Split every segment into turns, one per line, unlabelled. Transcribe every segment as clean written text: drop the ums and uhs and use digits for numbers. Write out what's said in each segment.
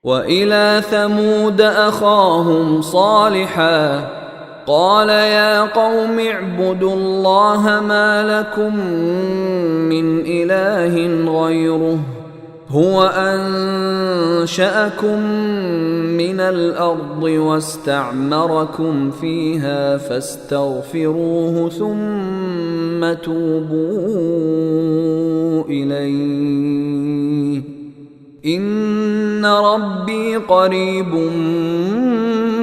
وَإِلَى ثَمُودَ أَخَاهُمْ صَالِحًا قَالَ يَا قَوْمِ اعْبُدُوا اللَّهَ مَا لَكُمْ مِنْ إِلَٰهٍ غَيْرُهُ هُوَ أَنشَأَكُم مِّنَ الْأَرْضِ وَاسْتَعْمَرَكُمْ فِيهَا فَاسْتَغْفِرُوهُ ثُمَّ تُوبُوا إِلَيْهِ إِنَّ رَبِّي قَرِيبٌ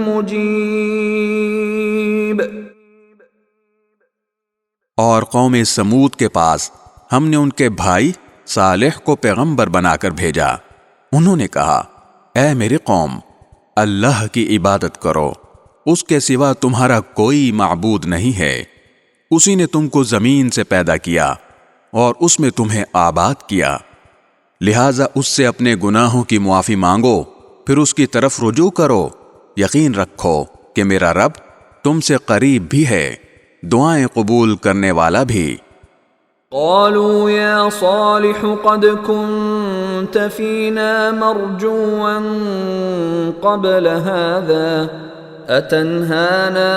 مُجِيبٌ۔
اور قوم سمود کے پاس ہم نے ان کے بھائی صالح کو پیغمبر بنا کر بھیجا۔ انہوں نے کہا، اے میری قوم، اللہ کی عبادت کرو، اس کے سوا تمہارا کوئی معبود نہیں ہے۔ اسی نے تم کو زمین سے پیدا کیا اور اس میں تمہیں آباد کیا، لہٰذا اس سے اپنے گناہوں کی معافی مانگو، پھر اس کی طرف رجوع کرو۔ یقین رکھو کہ میرا رب تم سے قریب بھی ہے، دعائیں قبول کرنے والا بھی۔
قالوا يا صالح قد كنت فينا مرجوا قبل هذا أتنهانا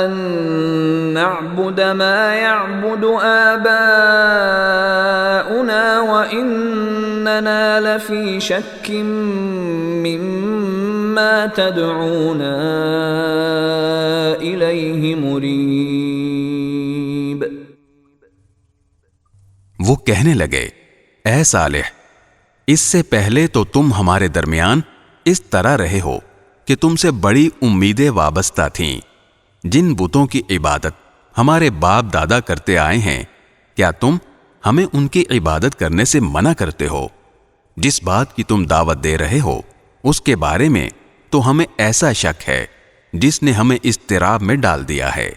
أن نعبد ما يعبد آباؤنا وإننا لفي شك مما تدعونا إليه مريب۔
وہ کہنے لگے، اے صالح، اس سے پہلے تو تم ہمارے درمیان اس طرح رہے ہو کہ تم سے بڑی امیدیں وابستہ تھیں۔ جن بتوں کی عبادت ہمارے باپ دادا کرتے آئے ہیں، کیا تم ہمیں ان کی عبادت کرنے سے منع کرتے ہو؟ جس بات کی تم دعوت دے رہے ہو اس کے بارے میں تو ہمیں ایسا شک ہے جس نے ہمیں اضطراب میں ڈال دیا ہے۔